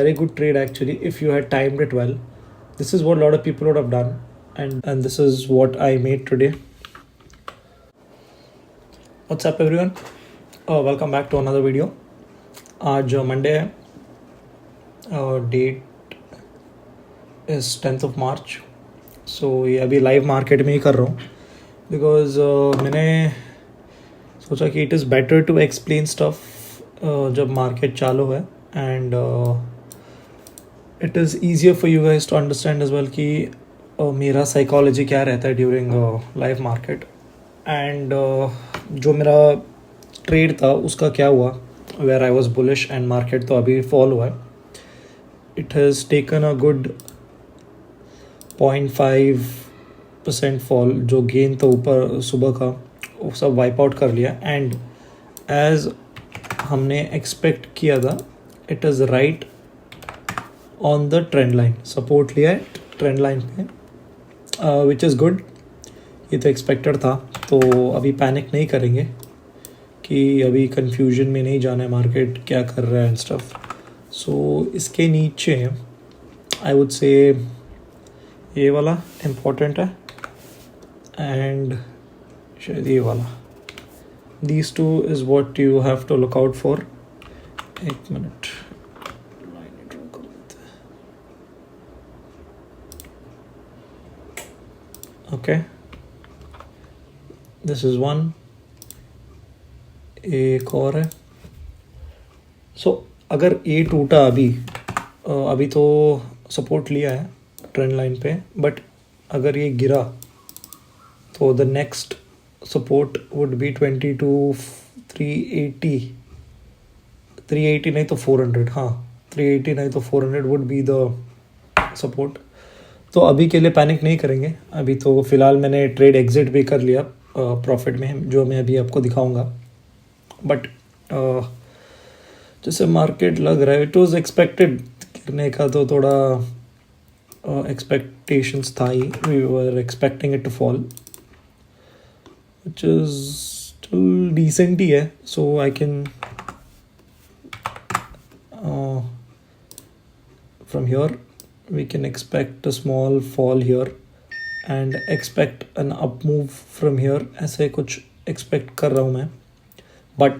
very good trade actually if you had timed it well. This is what a lot of people would have done, and this is what I made today. What's up everyone? Welcome back to another video. आज Monday है, that is 10th of March. सो ये अभी live market में ही कर रहा हूँ because मैंने सोचा कि it is better to explain stuff जब मार्केट चालू है, and it is easier for you guys to understand as well कि मेरा साइकोलॉजी क्या रहता है ड्यूरिंग लाइव मार्केट, एंड जो मेरा ट्रेड था उसका क्या हुआ, where I was bullish and market तो अभी फॉल हुआ है. It has taken a good 0.5% fall. जो गेन था ऊपर सुबह का वो सब वाइप आउट कर लिया, एंड एज हमने एक्सपेक्ट किया था it is right on the trend line. Support लिया है ट्रेंड लाइन पे, विच इज़ गुड. ये तो एक्सपेक्टेड था, तो अभी पैनिक नहीं करेंगे कि अभी कन्फ्यूजन में नहीं जाना है मार्केट क्या कर रहा है एंड स्टफ. सो इसके नीचे आई वुड से ये वाला इम्पोर्टेंट है, एंड शायद ये वाला. These two is what you have to look out for. एक minute, okay, this is one. एक और है. सो अगर ये टूटा अभी तो सपोर्ट लिया है ट्रेंड लाइन पे, बट अगर ये गिरा तो the next support would be 380 नहीं तो 400. हाँ, 380 नहीं तो 400 वुड बी द सपोर्ट. तो अभी के लिए पैनिक नहीं करेंगे. अभी तो फ़िलहाल मैंने ट्रेड एग्जिट भी कर लिया प्रॉफिट में, जो मैं अभी आपको दिखाऊंगा. बट जैसे मार्केट लग रहा है इट वॉज एक्सपेक्टेड गिरने का, तो थोड़ा एक्सपेक्टेशंस था ही. We were expecting it to fall, which is still decent ही है. So I can from here we can expect a small fall here and expect an up move from here. ऐसे कुछ expect कर रहा हूँ मैं. But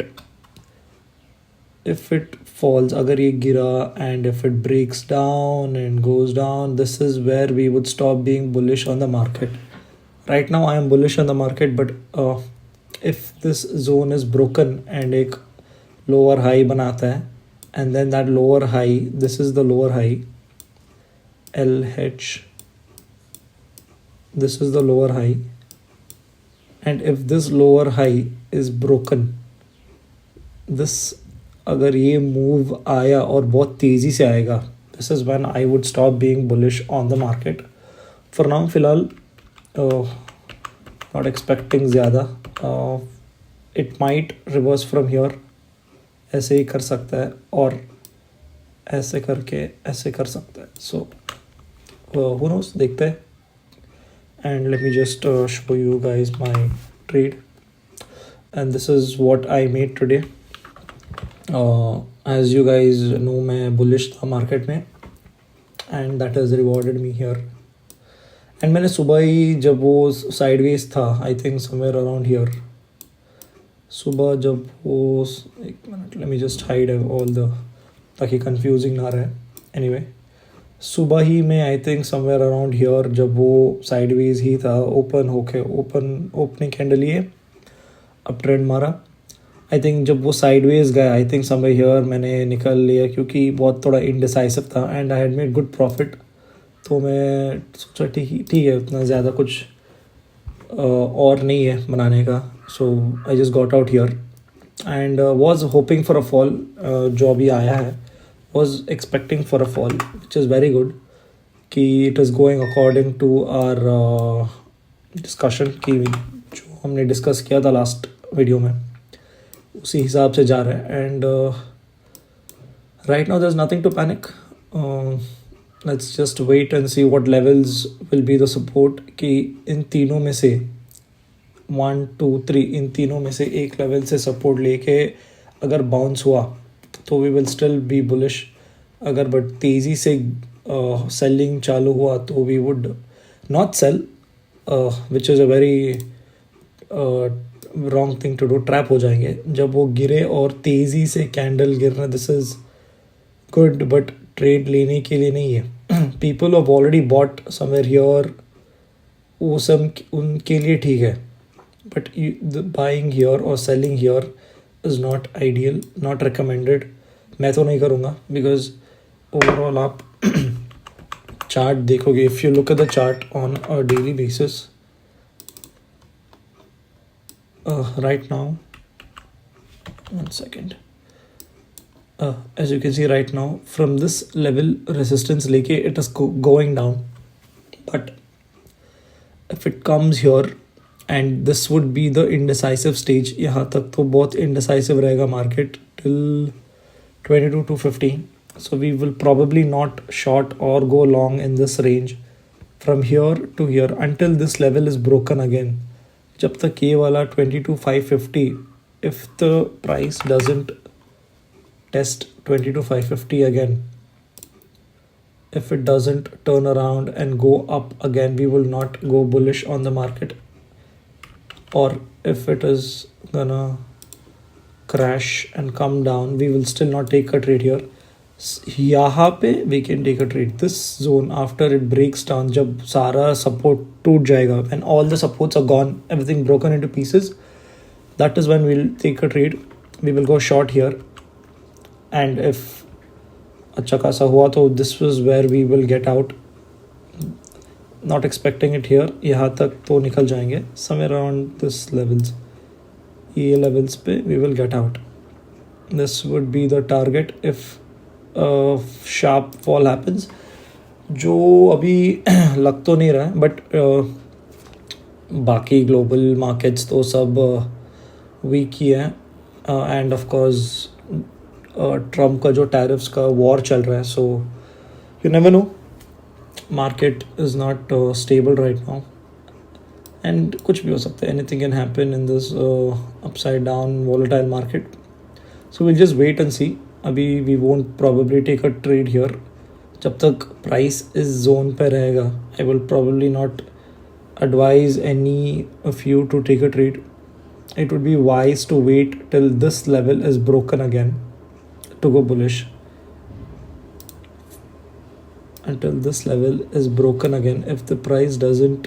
if it falls, अगर ये गिरा and if it breaks down and goes down, this is where we would stop being bullish on the market. Right now I am bullish on the market, but if this zone is broken and एक lower high बनाता है, and then that lower high, this is the lower high, LH, this is the lower high, and if this lower high is broken, this अगर ये move आया और बहुत तेज़ी से आएगा, this is when I would stop being bullish on the market. For now फ़िलहाल not expecting ज़्यादा. It might reverse from here. ऐसे ही कर सकता है और ऐसे करके ऐसे कर सकता है. So who knows, देखते हैं. And let me just show you guys my trade, and this is what I made today. As you guys know, मैं bullish था market में, and that has rewarded me here. And मैंने सुबह ही जब वो sideways था, I think somewhere around here, सुबह जब वो, एक minute, let me just hide all the, ताकि confusing ना रहे. Anyway, सुबह ही में I think somewhere around here जब वो साइडवेज ही था, ओपनिंग कैंडल ही अब ट्रेंड मारा. आई थिंक जब वो साइडवेज गया, आई थिंक समवेयर हियर मैंने निकल लिया क्योंकि बहुत थोड़ा इनडिसाइसिव था, and I had made good profit. तो मैं सोचा ठीक है, उतना ज़्यादा कुछ और नहीं है बनाने का. So I just got out here and was hoping for a fall. जो अभी आया है was expecting for a fall, which is very good कि it is going according to our discussion कि जो हमने डिस्कस किया था लास्ट वीडियो में, उसी हिसाब से जा रहा है. And right now there's nothing to panic. Let's just wait and see what levels will be the support कि इन तीनों में से 1 2 3 इन तीनों में से एक लेवल से सपोर्ट लेके अगर बाउंस हुआ तो we will still be bullish. अगर बट तेज़ी से सेलिंग चालू हुआ तो we would not sell, which is a very wrong thing to do. Trap हो जाएंगे जब वो गिरे और तेज़ी से कैंडल गिरना. This is good but trade लेने के लिए नहीं है. People have already bought somewhere here, वो सब उनके लिए ठीक है. बट बाइंग हियर और selling here is not ideal, not recommended. मैं तो नहीं करूँगा बिकॉज ओवरऑल आप चार्ट देखोगे. If you look at the chart on a daily basis right now, 1 second, as you can see right now from this level resistance leke it is going down. But if it comes here and this would be the indecisive stage, यहाँ तक तो बहुत indecisive रहेगा market till 22,250. So we will probably not short or go long in this range from here to here until this level is broken again. जब तक ये वाला 22,550, if the price doesn't test 22,550 again, if it doesn't turn around and go up again, we will not go bullish on the market. Or if it is gonna crash and come down, we will still not take a trade here. यहाँ पे we can take a trade. This zone after it breaks down, जब सारा support टूट जाएगा and all the supports are gone, everything broken into pieces, that is when we'll take a trade. We will go short here and if अच्छा खासा हुआ तो this was where we will get out. Not expecting it here. यहाँ तक तो निकल जाएंगे somewhere around this levels. ये levels पे we will get out. This would be the target if sharp fall happens, जो अभी लग तो नहीं रहा है. बट बाकी ग्लोबल मार्केट्स तो सब वीक ही हैं. एंड ऑफ कोर्स ट्रम्प का जो टैरिफ्स का वॉर चल रहा है, so you never know. Market is not stable right now and कुछ भी हो सकता है. Anything can happen in this upside down volatile market. So will just wait and see. अभी we won't probably take a trade here जब तक price इस zone पे रहेगा. I will probably not advise any of you to take a trade. It would be wise to wait till this level is broken again to go bullish. Until this level is broken again, if the price doesn't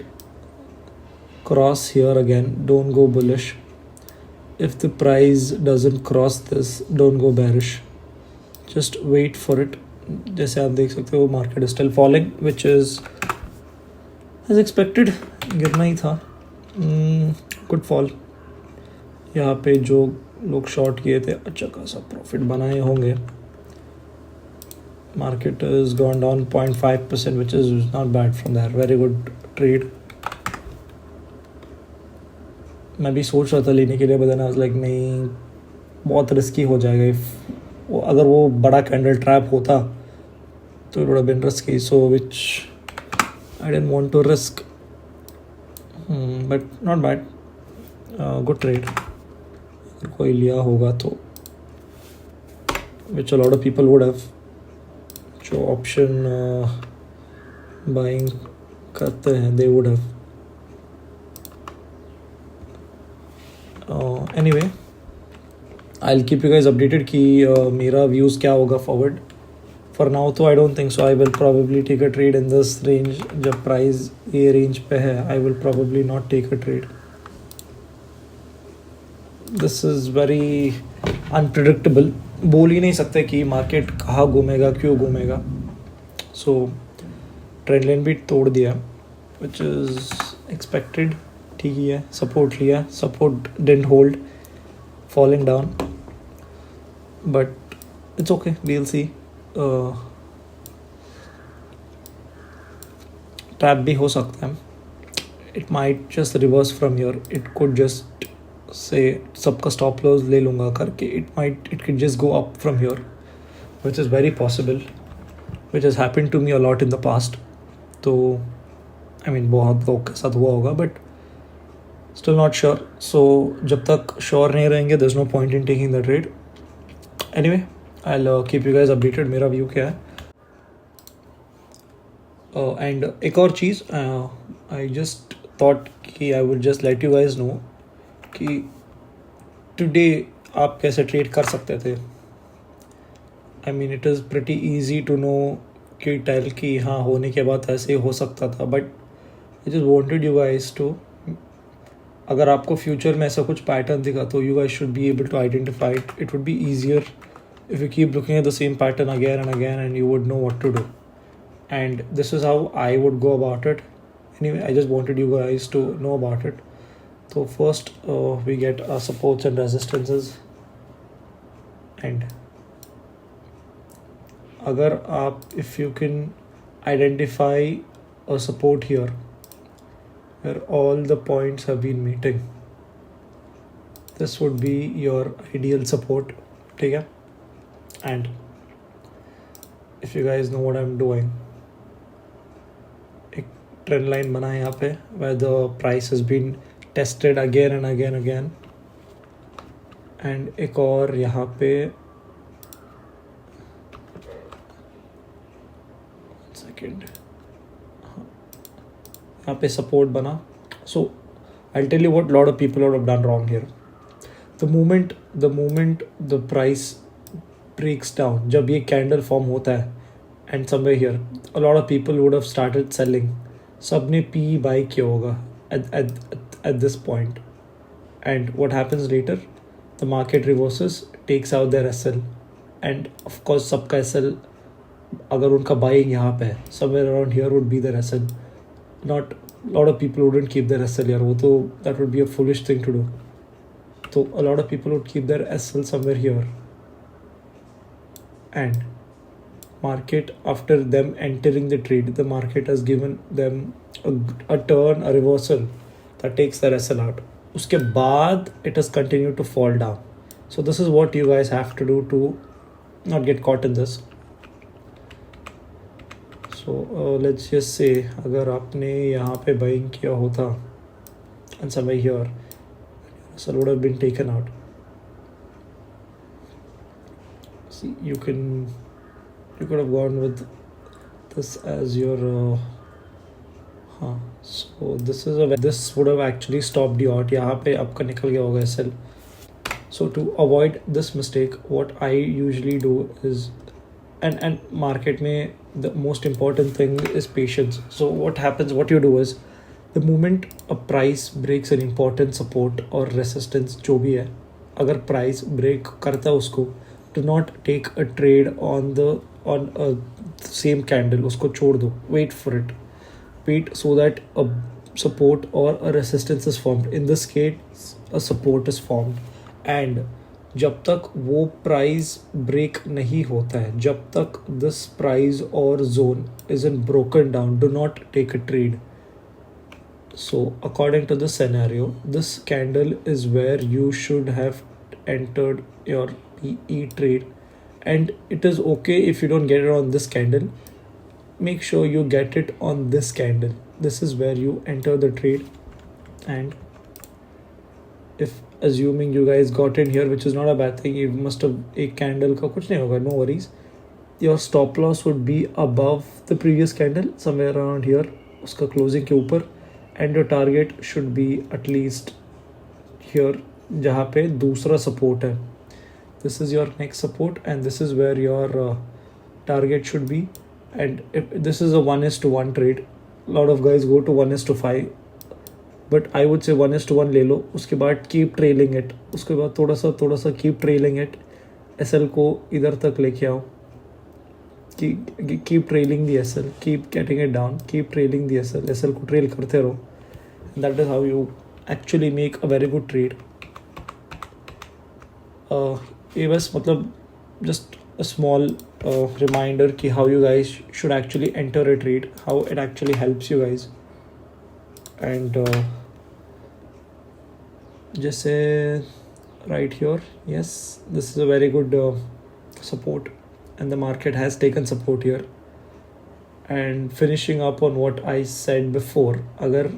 cross here again, don't go bullish. If the price doesn't cross this, don't go bearish. Just wait for it. जैसे आप देख सकते हो market is still falling, which is as expected. गिरना ही था. Good fall. यहाँ पे जो लोग शॉर्ट किए थे अच्छा खासा प्रॉफिट बनाए होंगे. Market has gone down 0.5%, which is not bad from there. Very good trade. मैं भी सोच रहा था लेने के लिए, but then I was like नहीं, बहुत रिस्की हो जाएगा. अगर वो बड़ा कैंडल ट्रैप होता तो it would have been risky, so which I didn't want to risk. But not bad. Good trade. अगर कोई लिया होगा तो, which a lot of people would have, जो ऑप्शन बाइंग करते हैं, they would have. Anyway, I'll keep you guys updated कि मेरा व्यूज़ क्या होगा फॉरवर्ड. For now तो I don't think so. I will probably take a trade in this range. जब price ये रेंज पे है, I will probably not take a trade. This is very unpredictable. बोल ही नहीं सकते कि मार्केट कहाँ घूमेगा, क्यों घूमेगा. सो ट्रेंड लाइन भी तोड़ दिया, विच इज़ एक्सपेक्टेड. ठीक ही है. सपोर्ट लिया, support didn't hold, falling down, but it's okay. We will see. Trap भी हो सकता है. It might just reverse from here. It could just say सबका स्टॉप लॉस ले लूँगा करके, it can just go up from here, which is very possible, which has happened to me a lot in the past. तो I mean बहुत लोग के साथ हुआ होगा, बट स्टिल नॉट श्योर. सो जब तक श्योर नहीं रहेंगे, there is no point in taking the trade. Anyway, I'll keep you guys updated मेरा व्यू क्या है. एंड एक और चीज़, आई जस्ट थॉट कि I would just let you guys know कि टुडे आप कैसे ट्रेड कर सकते थे. I mean it is pretty easy to know कि टेल कि हाँ होने के बाद ऐसे हो सकता था, but I just wanted you guys to, अगर आपको फ्यूचर में ऐसा कुछ पैटर्न दिखा तो you guys should be able to identify it. It would be easier if you keep looking at the same pattern again and again, and you would know what to do. And this is how I would go about it. Anyway, I just wanted you guys to know about it. So first we get our supports and resistances, and agar if you can identify a support here where all the points have been meeting, this would be your ideal support. ठीक है. And if you guys know what I'm doing, एक trend line बना है यहाँ पे where the price has been tested again and again, and एक और यहाँ पे second यहाँ पे support बना. So I'll tell you what lot of people would have done wrong here. The moment the price breaks down, जब ये candle form होता है, and somewhere here a lot of people would have started selling. सब ने P by किया होगा at this point, and what happens later, the market reverses, takes out their SL, and of course सबका SL, अगर उनका buying यहाँ पे है, somewhere around here would be their SL. Not lot of people wouldn't keep their SL here, वो तो that would be a foolish thing to do. So a lot of people would keep their SL somewhere here, and market, after them entering the trade, the market has given them a turn, a reversal that takes their SL out. Uske baad it has continued to fall down. So this is what you guys have to do to not get caught in this. So let's just say अगर आपने यहाँ पे buying किया होता and somewhere here SL would have been taken out. See, you could have gone with this as your so this would have actually stopped you out. यहाँ पे आपका निकल गया होगा SL. So to avoid this mistake, what I usually do is, and market में the most important thing is patience. So what happens, what you do is, the moment a price breaks an important support or resistance जो भी है, अगर price break करता है उसको, do not take a trade on a same candle. उसको छोड़ दो. Wait for it. Wait so that a support or a resistance is formed. In this case, a support is formed. And जब तक वो price break नहीं होता है, जब तक this price or zone isn't broken down, do not take a trade. So according to this scenario, this candle is where you should have entered your PE trade, and it is okay if you don't get it on this candle. Make sure you get it on this candle. This is where you enter the trade, and if assuming you guys got in here, which is not a bad thing, you must have एक candle का कुछ नहीं होगा, no worries. Your stop loss would be above the previous candle, somewhere around here, उसका closing के ऊपर, and your target should be at least here जहाँ पे दूसरा support है. This is your next support, and this is where your target should be. And if this is a 1:1 trade, a lot of guys go to 1:5, but I would say 1:1 ले लो. उसके बाद keep trailing it. उसके बाद थोड़ा सा keep trailing it. SL को इधर तक लेके आओ. Keep trailing the SL. Keep getting it down. Keep trailing the SL. SL को trail करते रहो. And that is how you actually make a very good trade. ये बस मतलब just a small reminder कि how you guys should actually enter a trade, how it actually helps you guys. And जैसे right here, yes, this is a very good support, and the market has taken support here. And finishing up on what I said before, अगर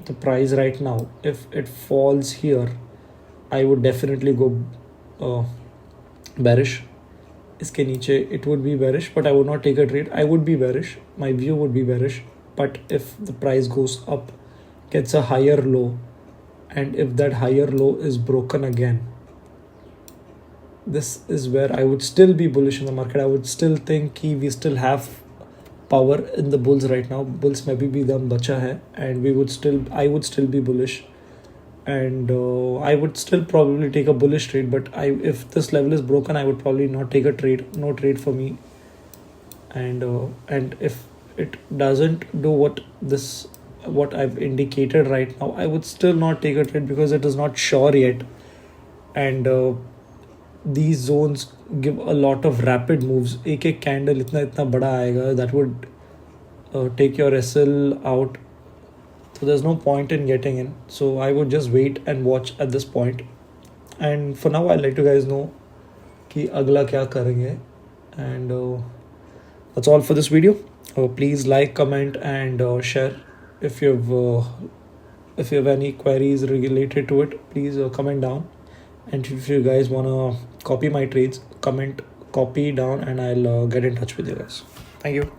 the price right now, if it falls here, I would definitely go bearish. इसके नीचे it would be bearish, but I would not take a trade. I would be bearish. My view would be bearish. But if the price goes up, gets a higher low, and if that higher low is broken again, this is where I would still be bullish in the market. I would still think we still have power in the bulls right now. Bulls maybe be dam bacha hai, and I would still be bullish, and I would still probably take a bullish trade. But if this level is broken, I would probably not take a trade. No trade for me. And if it doesn't do what I've indicated right now, I would still not take a trade because it is not sure yet. And these zones give a lot of rapid moves. एक candle इतना बड़ा आएगा that would take your SL out. So there's no point in getting in. So I would just wait and watch at this point. And for now, I'll let you guys know कि अगला क्या करेंगे. And that's all for this video. Please like, comment, and share. If you have any queries related to it, please comment down. And if you guys wanna copy my trades, comment copy down, and I'll get in touch with you guys. Thank you.